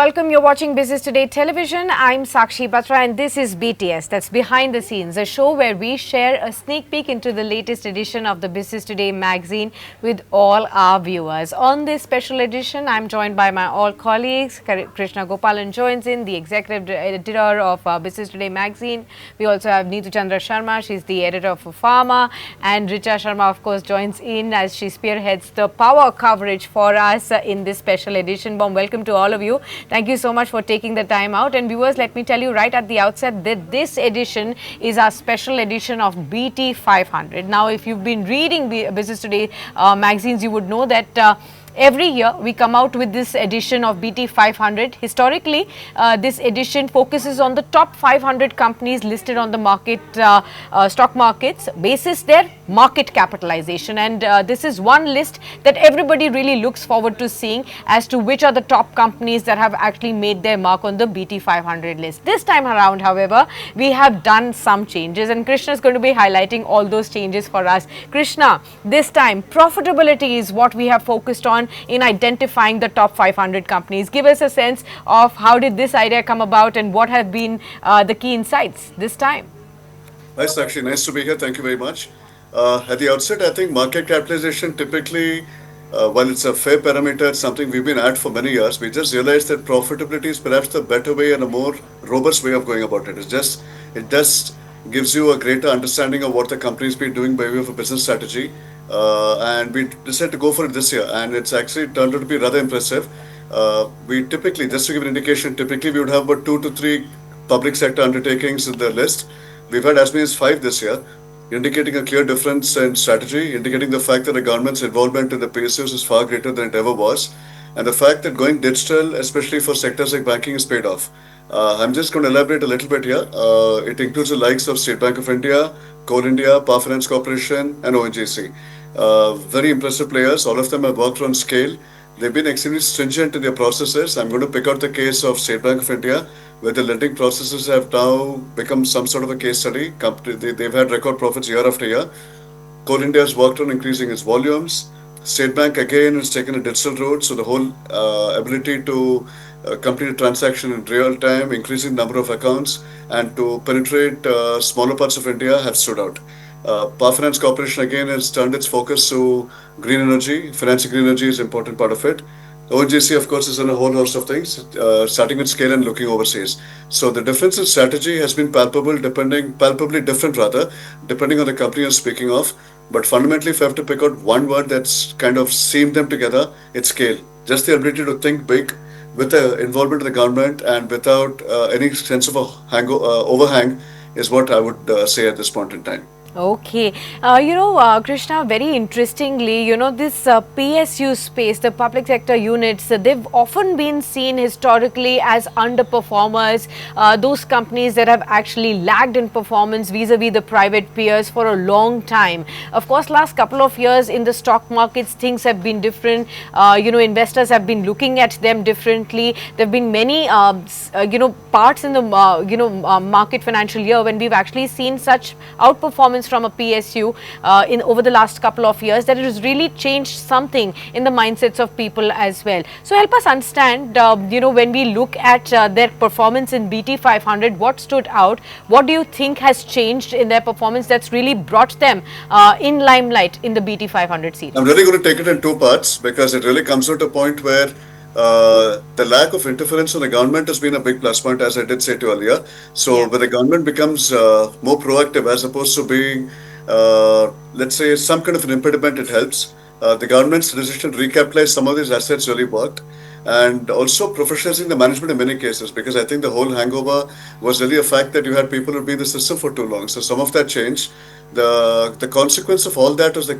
welcome. You're watching Business Today Television. I'm Sakshi Batra and this is BTS, that's Behind the Scenes, a show where we share a sneak peek into the latest edition of the Business Today magazine with all our viewers. On this special edition, I'm joined by my all colleagues. Krishna Gopalan joins in, the executive editor of Business Today magazine. We also have Neetu Chandra Sharma, she's the editor of Pharma, and Richa Sharma, of course, joins in as she spearheads the power coverage for us in this special edition. Warm welcome to all of you. Thank you so much for taking the time out. And viewers, let me tell you right at the outset that this edition is our special edition of BT500. Now, if you've been reading Business Today magazines, you would know that every year we come out with this edition of BT500. Historically, this edition focuses on the top 500 companies listed on the market, stock markets, basis their market capitalization. And this is one list that everybody really looks forward to seeing as to which are the top companies that have actually made their mark on the BT500 list. This time around, however, we have done some changes and Krishna is going to be highlighting all those changes for us. Krishna, this time profitability is what we have focused on in identifying the top 500 companies. Give us a sense of how did this idea come about and what have been the key insights this time. Nice, Sakshi. Nice to be here. Thank you very much. At the outset, I think market capitalization typically, while it's a fair parameter, it's something we've been at for many years. We just realized that profitability is perhaps the better way and a more robust way of going about it. It just gives you a greater understanding of what the company's been doing by way of a business strategy. And we decided to go for it this year, and it's actually turned out to be rather impressive. We typically, just to give an indication, typically we would have about 2 to 3 public sector undertakings in the list. We've had as many as 5 this year, indicating a clear difference in strategy, indicating the fact that the government's involvement in the PSUs is far greater than it ever was, and the fact that going digital, especially for sectors like banking, is paid off. I'm just going to elaborate a little bit here. It includes the likes of State Bank of India, Coal India, Power Finance Corporation, and ONGC. Very impressive players. All of them have worked on scale. They've been extremely stringent in their processes. I'm going to pick out the case of State Bank of India, where the lending processes have now become some sort of a case study. They've had record profits year after year. Coal India has worked on increasing its volumes. State Bank again has taken a digital route, so the whole ability to complete a transaction in real time, increasing the number of accounts, and to penetrate smaller parts of India have stood out. Power Finance Corporation again has turned its focus to green energy. Financing green energy is an important part of it. ONGC, of course, is in a whole host of things, starting with scale and looking overseas. So the difference in strategy has been palpably different rather, depending on the company you're speaking of. But fundamentally, if I have to pick out one word that's kind of seamed them together, it's scale. Just the ability to think big with the involvement of the government and without any sense of a overhang is what I would say at this point in time. Okay. Krishna, very interestingly, this PSU space, the public sector units, they've often been seen historically as underperformers, those companies that have actually lagged in performance vis-a-vis the private peers for a long time. Of course, last couple of years in the stock markets, things have been different. Investors have been looking at them differently. There have been many, parts in the, market financial year when we've actually seen such outperformance from a PSU in over the last couple of years that it has really changed something in the mindsets of people as well. So help us understand, when we look at their performance in BT500, what stood out? What do you think has changed in their performance that's really brought them in limelight in the BT500 series? I'm really going to take it in 2 parts because it really comes to a point where the lack of interference from the government has been a big plus point, as I did say to earlier. So when the government becomes more proactive as opposed to being, let's say, some kind of an impediment, it helps. The government's decision to recapitalize some of these assets really worked. And also professionalizing the management in many cases, because I think the whole hangover was really a fact that you had people who'd been in the system for too long. So some of that changed. The consequence of all that was the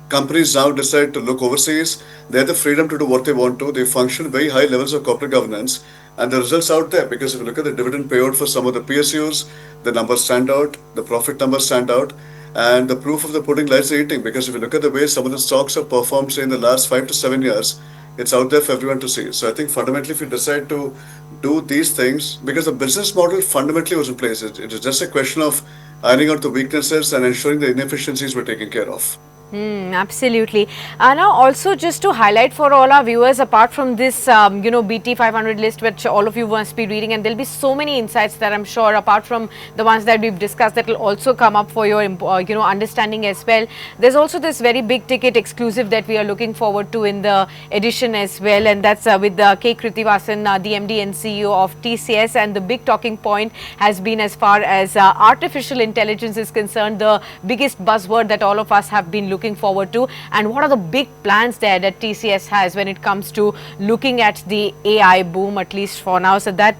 companies now decide to look overseas. They have the freedom to do what they want to. They function very high levels of corporate governance. And the results out there, because if you look at the dividend payout for some of the PSUs, the numbers stand out, the profit numbers stand out, and the proof of the pudding lies in the eating. Because if you look at the way some of the stocks have performed, say, in the last 5 to 7 years, it's out there for everyone to see. So I think fundamentally, if you decide to do these things, because the business model fundamentally was in place, it is just a question of ironing out the weaknesses and ensuring the inefficiencies were taken care of. Absolutely. Now, also just to highlight for all our viewers, apart from this, BT500 list, which all of you must be reading, and there'll be so many insights that I'm sure, apart from the ones that we've discussed, that will also come up for your, understanding as well. There's also this very big ticket exclusive that we are looking forward to in the edition as well, and that's with K. Kritivasan, the MD and CEO of TCS, and the big talking point has been, as far as artificial intelligence is concerned, the biggest buzzword that all of us have been looking forward to, and what are the big plans there that TCS has when it comes to looking at the AI boom, at least for now. So that,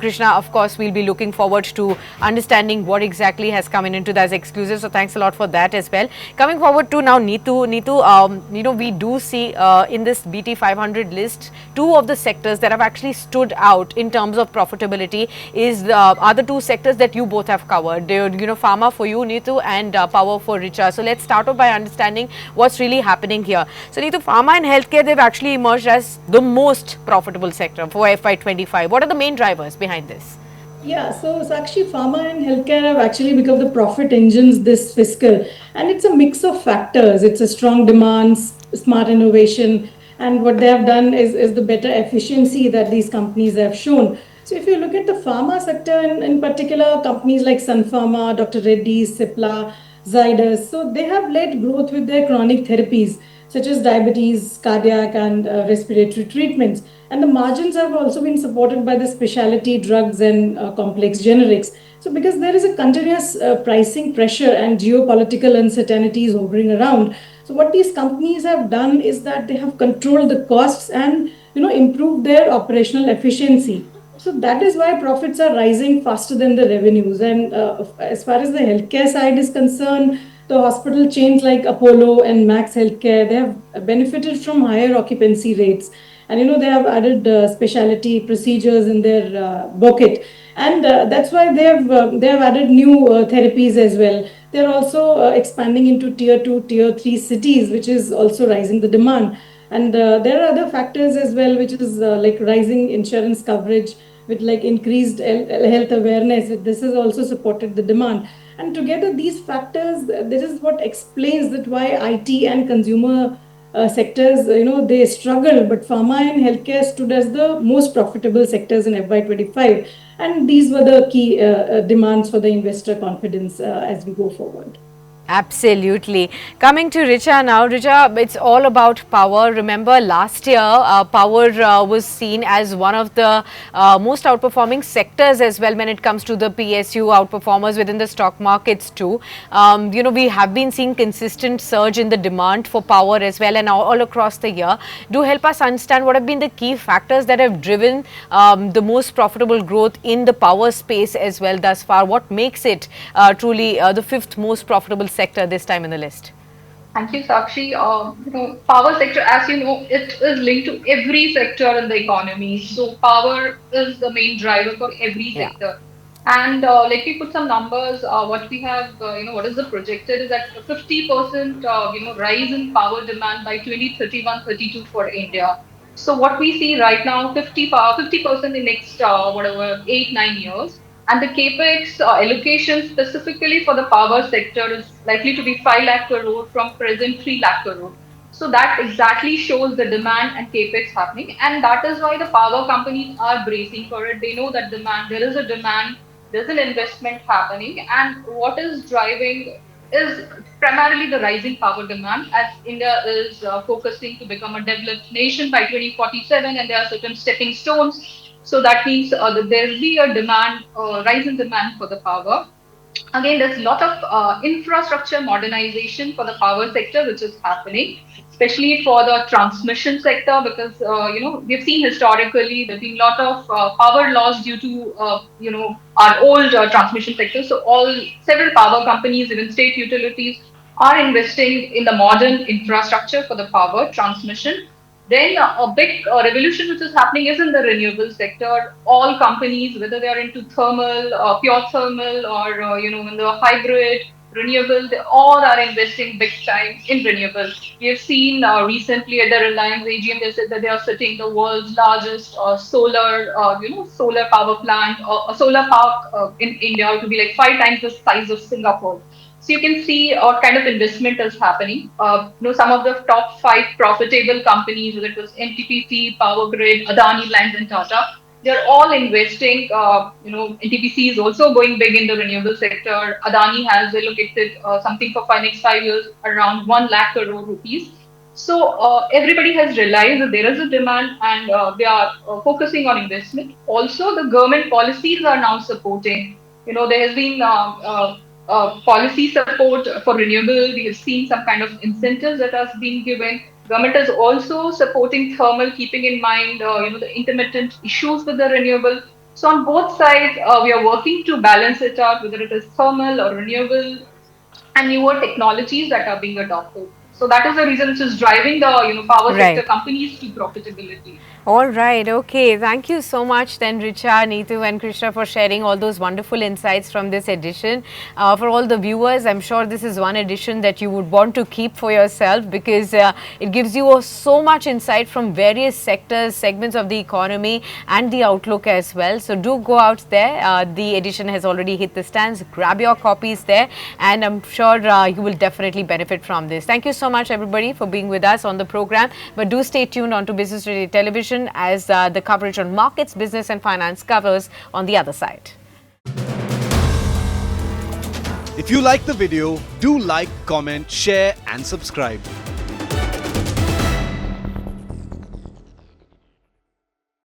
Krishna, of course, we'll be looking forward to understanding what exactly has come in into that exclusive. So thanks a lot for that as well. Coming forward to now Neetu, we do see in this BT500 list, two of the sectors that have actually stood out in terms of profitability is the other two sectors that you both have covered. Pharma for you, Neetu, and power for Richa. So let's start off by understanding what's really happening here. So Neetu, pharma and healthcare, they've actually emerged as the most profitable sector for FY25. What are the main drivers behind this? Yeah, so Sakshi, pharma and healthcare have actually become the profit engines this fiscal. And it's a mix of factors. It's a strong demand, smart innovation, and what they have done is the better efficiency that these companies have shown. So if you look at the pharma sector in particular, companies like Sun Pharma, Dr. Reddy's, Cipla, Zydus, so they have led growth with their chronic therapies such as diabetes, cardiac, and respiratory treatments. And the margins have also been supported by the specialty drugs and complex generics. So, because there is a continuous pricing pressure and geopolitical uncertainties hovering around, so what these companies have done is that they have controlled the costs and improved their operational efficiency. So that is why profits are rising faster than the revenues. And as far as the healthcare side is concerned, the hospital chains like Apollo and Max Healthcare, they have benefited from higher occupancy rates. And they have added specialty procedures in their bucket. And that's why they have added new therapies as well. They're also expanding into tier 2, tier 3 cities, which is also rising the demand. And there are other factors as well, which is like rising insurance coverage with like increased health awareness. This has also supported the demand. And together, these factors, this is what explains that why IT and consumer sectors, they struggle, but pharma and healthcare stood as the most profitable sectors in FY25. And these were the key demands for the investor confidence as we go forward. Absolutely. Coming to Richa now. Richa, it's all about power. Remember last year, power was seen as one of the most outperforming sectors as well when it comes to the PSU outperformers within the stock markets too. We have been seeing consistent surge in the demand for power as well, and all across the year. Do help us understand what have been the key factors that have driven the most profitable growth in the power space as well thus far. What makes it truly the fifth most profitable sector this time in the list? Thank you, Sakshi. Power sector, as you know, it is linked to every sector in the economy. So power is the main driver for every Yeah. sector. And let me put some numbers. What we have, what is the projected is that 50%, rise in power demand by 2031-32 for India. So what we see right now, 50% in next, whatever, 8-9 years. And the capex allocation specifically for the power sector is likely to be 5 lakh crore from present 3 lakh crore. So that exactly shows the demand and capex happening. And that is why the power companies are bracing for it. They know that there is a demand, there's an investment happening. And what is driving is primarily the rising power demand, as India is focusing to become a developed nation by 2047, and there are certain stepping stones. So that means that there will be a rise in demand for the power. Again, there's a lot of infrastructure modernization for the power sector, which is happening, especially for the transmission sector, because we've seen historically there's been a lot of power loss due to our old transmission sector. So several power companies, even state utilities, are investing in the modern infrastructure for the power transmission. Then a big revolution which is happening is in the renewable sector. All companies, whether they are into thermal, pure thermal, or in the hybrid, renewable, they all are investing big time in renewable. We have seen recently at the Reliance AGM, they said that they are setting the world's largest solar power plant, or a solar park in India to be like 5 times the size of Singapore. So you can see what kind of investment is happening. Some of the top five profitable companies, whether it was NTPC, Power Grid, Adani, Lines, and Tata, they're all investing. NTPC is also going big in the renewable sector. Adani has allocated something for next 5 years, around 1 lakh crore rupees. So everybody has realized that there is a demand, and they are focusing on investment. Also, the government policies are now supporting. There has been policy support for renewable. We have seen some kind of incentives that are being given. Government is also supporting thermal, keeping in mind the intermittent issues with the renewable. So on both sides, we are working to balance it out, whether it is thermal or renewable, and newer technologies that are being adopted. So that is the reason which is driving the power sector Right. companies to profitability. All right. Okay. Thank you so much, then, Richa, Neetu, and Krishna, for sharing all those wonderful insights from this edition. For all the viewers, I'm sure this is one edition that you would want to keep for yourself, because it gives you so much insight from various sectors, segments of the economy, and the outlook as well. So do go out there. The edition has already hit the stands. Grab your copies there, and I'm sure you will definitely benefit from this. Thank you so much, everybody, for being with us on the program. But do stay tuned on to Business Today Television, as the coverage on markets, business and finance covers on the other side. If you like the video, do like, comment, share and subscribe.